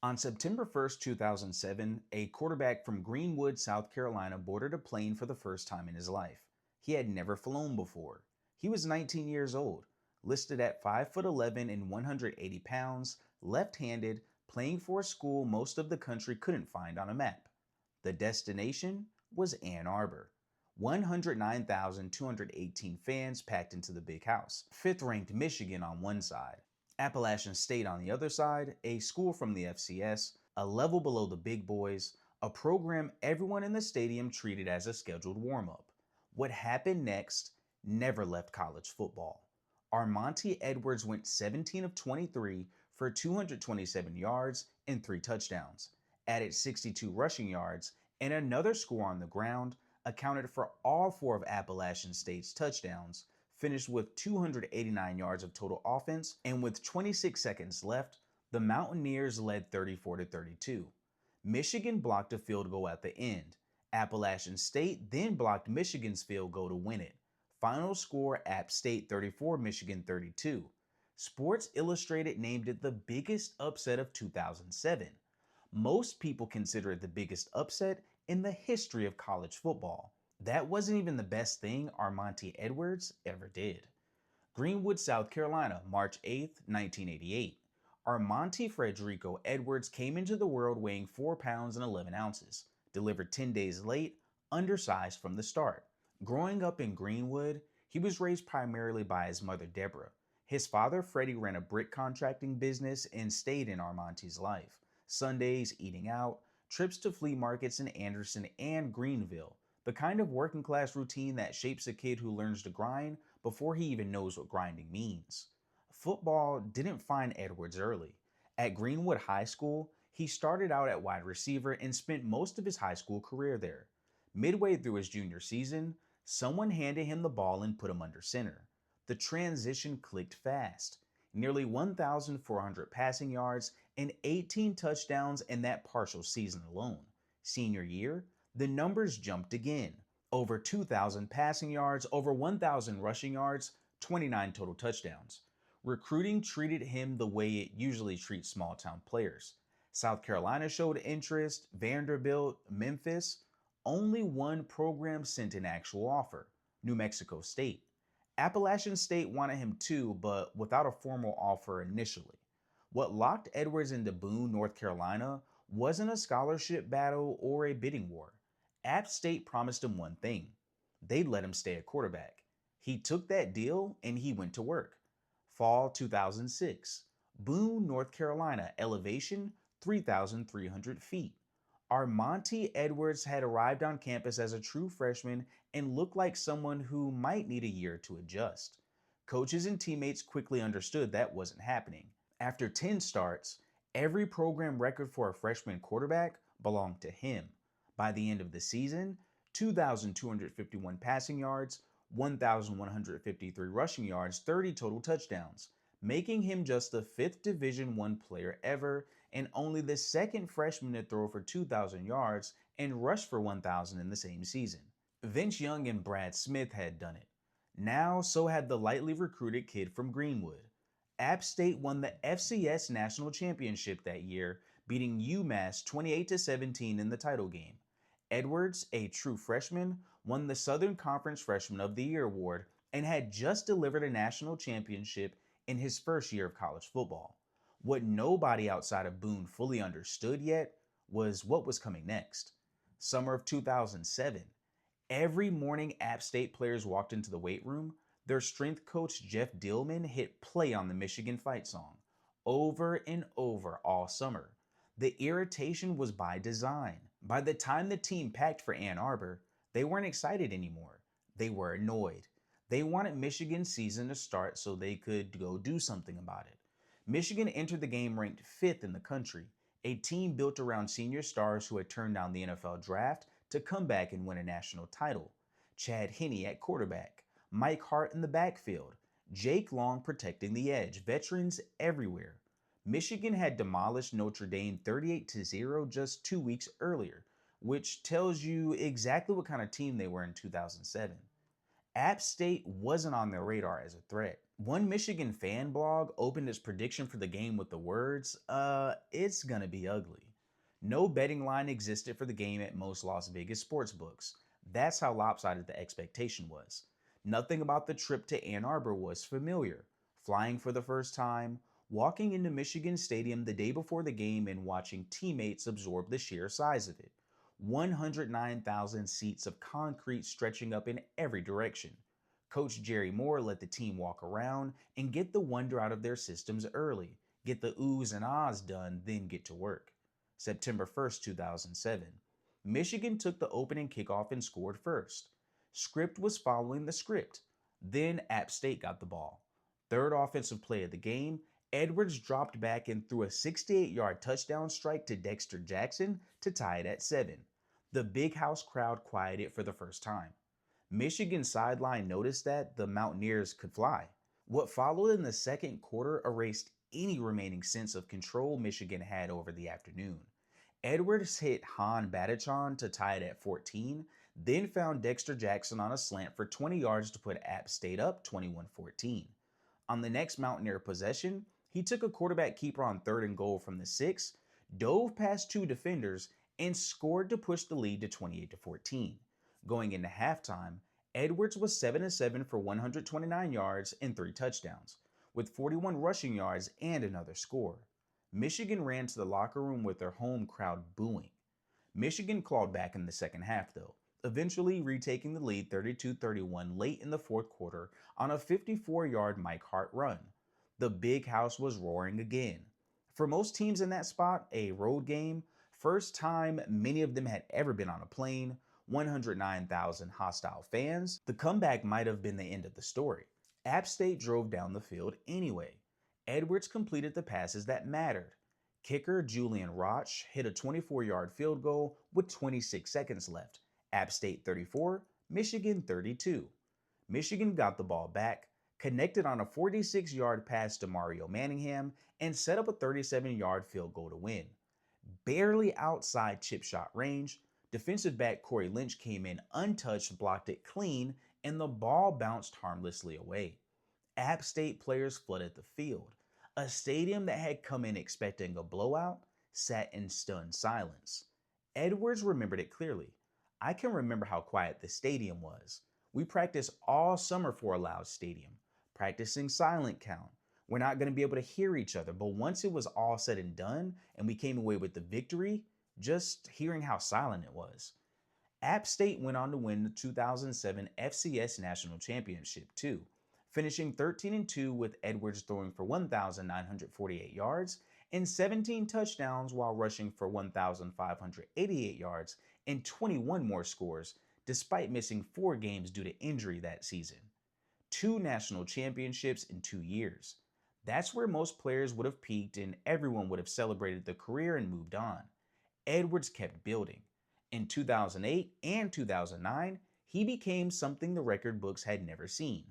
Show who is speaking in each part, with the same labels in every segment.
Speaker 1: On September 1st, 2007, a quarterback from Greenwood, South Carolina boarded a plane for the first time in his life. He had never flown before. He was 19 years old, listed at 5'11" and 180 pounds, left-handed, playing for a school most of the country couldn't find on a map. The destination was Ann Arbor. 109,218 fans packed into the big house. Fifth-ranked Michigan on one side, Appalachian State on the other side, a school from the FCS, a level below the big boys, a program everyone in the stadium treated as a scheduled warm-up. What happened next never left college football. Armanti Edwards went 17 of 23 for 227 yards and 3 touchdowns, added 62 rushing yards, and another score on the ground, accounted for all 4 of Appalachian State's touchdowns, finished with 289 yards of total offense, and with 26 seconds left, the Mountaineers led 34-32. Michigan blocked a field goal at the end. Appalachian State then blocked Michigan's field goal to win it. Final score: App State 34, Michigan 32. Sports Illustrated named it the biggest upset of 2007. Most people consider it the biggest upset in the history of college football. That wasn't even the best thing Armanti Edwards ever did. Greenwood, South Carolina, March 8, 1988. Armanti Frederico Edwards came into the world weighing 4 pounds and 11 ounces, delivered 10 days late, undersized from the start. Growing up in Greenwood, he was raised primarily by his mother, Deborah. His father, Freddie, ran a brick contracting business and stayed in Armanti's life. Sundays, eating out, trips to flea markets in Anderson and Greenville, the kind of working class routine that shapes a kid who learns to grind before he even knows what grinding means. Football didn't find Edwards early. At Greenwood High School, he started out at wide receiver and spent most of his high school career there. Midway through his junior season, someone handed him the ball and put him under center. The transition clicked fast. Nearly 1,400 passing yards and 18 touchdowns in that partial season alone. Senior year, the numbers jumped again. Over 2,000 passing yards, over 1,000 rushing yards, 29 total touchdowns. Recruiting treated him the way it usually treats small-town players. South Carolina showed interest, Vanderbilt, Memphis. Only one program sent an actual offer: New Mexico State. Appalachian State wanted him too, but without a formal offer initially. What locked Edwards into Boone, North Carolina, wasn't a scholarship battle or a bidding war. App State promised him one thing: they'd let him stay a quarterback. He took that deal and he went to work. Fall 2006. Boone, North Carolina, elevation 3,300 feet. Armanti Edwards had arrived on campus as a true freshman and looked like someone who might need a year to adjust. Coaches and teammates quickly understood that wasn't happening. After 10 starts, every program record for a freshman quarterback belonged to him. By the end of the season, 2,251 passing yards, 1,153 rushing yards, 30 total touchdowns, making him just the 5th Division I player ever and only the 2nd freshman to throw for 2,000 yards and rush for 1,000 in the same season. Vince Young and Brad Smith had done it. Now, so had the lightly recruited kid from Greenwood. App State won the FCS National Championship that year, beating UMass 28-17 in the title game. Edwards, a true freshman, won the Southern Conference Freshman of the Year award and had just delivered a national championship in his first year of college football. What nobody outside of Boone fully understood yet was what was coming next. Summer of 2007. Every morning App State players walked into the weight room, their strength coach Jeff Dillman hit play on the Michigan fight song over and over all summer. The irritation was by design. By the time the team packed for Ann Arbor, they weren't excited anymore. They were annoyed. They wanted Michigan's season to start so they could go do something about it. Michigan entered the game ranked 5th in the country, a team built around senior stars who had turned down the NFL draft to come back and win a national title. Chad Henne at quarterback, Mike Hart in the backfield, Jake Long protecting the edge, veterans everywhere. Michigan had demolished Notre Dame 38-0 just 2 weeks earlier, which tells you exactly what kind of team they were in 2007. App State wasn't on their radar as a threat. One Michigan fan blog opened its prediction for the game with the words, it's gonna be ugly. No betting line existed for the game at most Las Vegas sports books. That's how lopsided the expectation was. Nothing about the trip to Ann Arbor was familiar. Flying for the first time, walking into Michigan Stadium the day before the game and watching teammates absorb the sheer size of it. 109,000 seats of concrete stretching up in every direction. Coach Jerry Moore let the team walk around and get the wonder out of their systems early, get the oohs and ahs done, then get to work. September 1st, 2007. Michigan took the opening kickoff and scored first. Script was following the script. Then App State got the ball. Third offensive play of the game, Edwards dropped back and threw a 68-yard touchdown strike to Dexter Jackson to tie it at 7. The big house crowd quieted for the first time. Michigan's sideline noticed that the Mountaineers could fly. What followed in the second quarter erased any remaining sense of control Michigan had over the afternoon. Edwards hit Han Batachon to tie it at 14, then found Dexter Jackson on a slant for 20 yards to put App State up 21-14. On the next Mountaineer possession, he took a quarterback keeper on 3rd and goal from the 6, dove past 2 defenders, and scored to push the lead to 28-14. Going into halftime, Edwards was 7-7 for 129 yards and 3 touchdowns, with 41 rushing yards and another score. Michigan ran to the locker room with their home crowd booing. Michigan clawed back in the second half, though, eventually retaking the lead 32-31 late in the fourth quarter on a 54-yard Mike Hart run. The big house was roaring again. For most teams in that spot, a road game, first time many of them had ever been on a plane, 109,000 hostile fans, the comeback might have been the end of the story. App State drove down the field anyway. Edwards completed the passes that mattered. Kicker Julian Roch hit a 24-yard field goal with 26 seconds left. App State 34, Michigan 32. Michigan got the ball back, connected on a 46-yard pass to Mario Manningham, and set up a 37-yard field goal to win. Barely outside chip shot range, defensive back Corey Lynch came in untouched, blocked it clean, and the ball bounced harmlessly away. App State players flooded the field. A stadium that had come in expecting a blowout sat in stunned silence. Edwards remembered it clearly. I can remember how quiet the stadium was. We practiced all summer for a loud stadium, practicing silent count. We're not going to be able to hear each other, but once it was all said and done and we came away with the victory, just hearing how silent it was. App State went on to win the 2007 FCS National Championship too, finishing 13-2 with Edwards throwing for 1,948 yards and 17 touchdowns while rushing for 1,588 yards and 21 more scores, despite missing 4 games due to injury that season. 2 national championships in 2 years. That's where most players would have peaked and everyone would have celebrated the career and moved on. Edwards kept building. In 2008 and 2009, he became something the record books had never seen.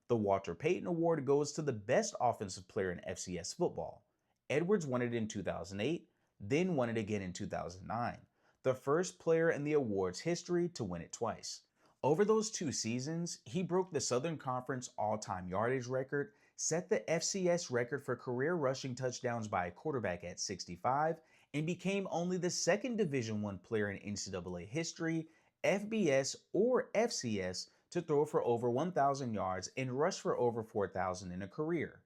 Speaker 1: The Walter Payton Award goes to the best offensive player in FCS football. Edwards won it in 2008, then won it again in 2009, the first player in the award's history to win it twice. Over those 2 seasons, he broke the Southern Conference all-time yardage record, set the FCS record for career rushing touchdowns by a quarterback at 65, and became only the second Division I player in NCAA history, FBS or FCS, to throw for over 1,000 yards and rush for over 4,000 in a career.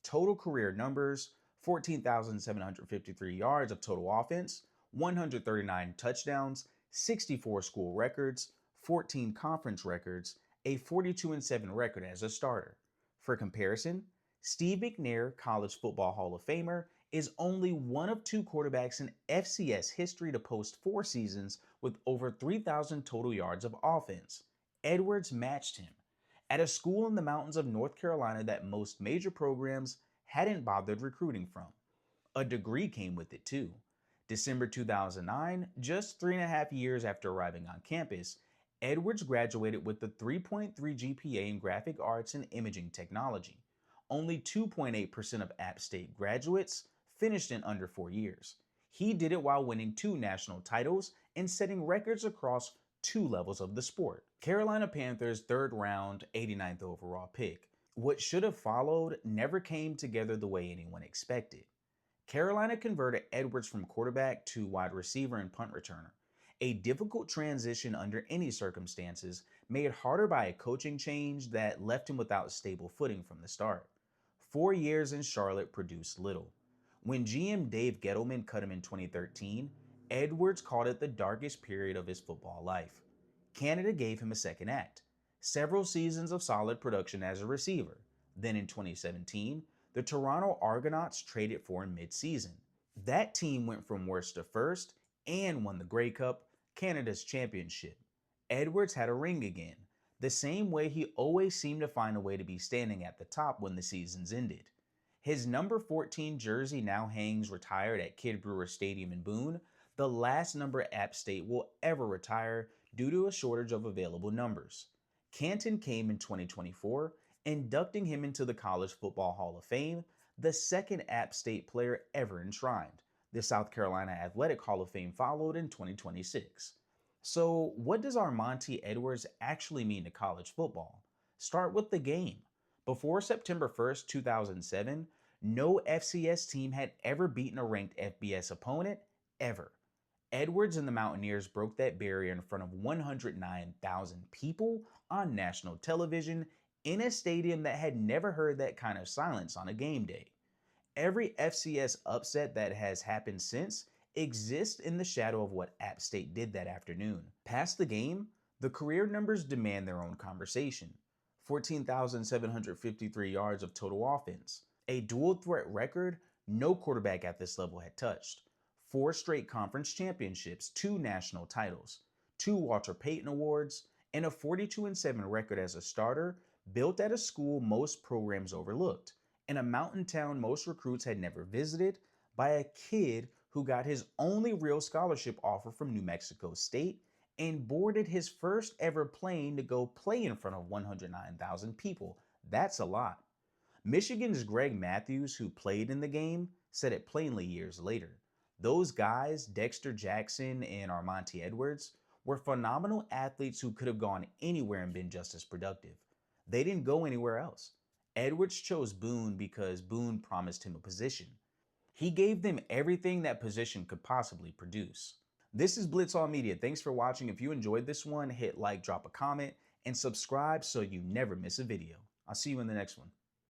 Speaker 1: Total career numbers: 14,753 yards of total offense, 139 touchdowns, 64 school records, 14 conference records, a 42-7 record as a starter. For comparison, Steve McNair, College Football Hall of Famer, is only one of 2 quarterbacks in FCS history to post 4 seasons with over 3,000 total yards of offense. Edwards matched him at a school in the mountains of North Carolina that most major programs hadn't bothered recruiting from. A degree came with it too. December 2009, just 3.5 years after arriving on campus, Edwards graduated with a 3.3 GPA in graphic arts and imaging technology. Only 2.8% of App State graduates finished in under 4 years. He did it while winning 2 national titles and setting records across 2 levels of the sport. Carolina Panthers 3rd round, 89th overall pick. What should have followed never came together the way anyone expected. Carolina converted Edwards from quarterback to wide receiver and punt returner. A difficult transition under any circumstances, made harder by a coaching change that left him without stable footing from the start. 4 years in Charlotte produced little. When GM Dave Gettleman cut him in 2013, Edwards called it the darkest period of his football life. Canada gave him a second act, several seasons of solid production as a receiver. Then in 2017, the Toronto Argonauts traded for him mid-season. That team went from worst to first and won the Grey Cup, Canada's championship. Edwards had a ring again, the same way he always seemed to find a way to be standing at the top when the seasons ended. His number 14 jersey now hangs retired at Kid Brewer Stadium in Boone, the last number App State will ever retire due to a shortage of available numbers. Canton came in 2024, inducting him into the College Football Hall of Fame, the second App State player ever enshrined. The South Carolina Athletic Hall of Fame followed in 2026. So, what does Armanti Edwards actually mean to college football? Start with the game. Before September 1st, 2007, no FCS team had ever beaten a ranked FBS opponent, ever. Edwards and the Mountaineers broke that barrier in front of 109,000 people on national television in a stadium that had never heard that kind of silence on a game day. Every FCS upset that has happened since exists in the shadow of what App State did that afternoon. Past the game, the career numbers demand their own conversation. 14,753 yards of total offense, a dual threat record no quarterback at this level had touched. 4 straight conference championships, 2 national titles, 2 Walter Payton awards, and a 42-7 record as a starter built at a school most programs overlooked, in a mountain town most recruits had never visited, by a kid who got his only real scholarship offer from New Mexico State and boarded his first ever plane to go play in front of 109,000 people. That's a lot. Michigan's Greg Matthews, who played in the game, said it plainly years later. Those guys, Dexter Jackson and Armanti Edwards, were phenomenal athletes who could have gone anywhere and been just as productive. They didn't go anywhere else. Edwards chose Boone because Boone promised him a position. He gave them everything that position could possibly produce. This is Blitz All Media. Thanks for watching. If you enjoyed this one, hit like, drop a comment, and subscribe so you never miss a video. I'll see you in the next one.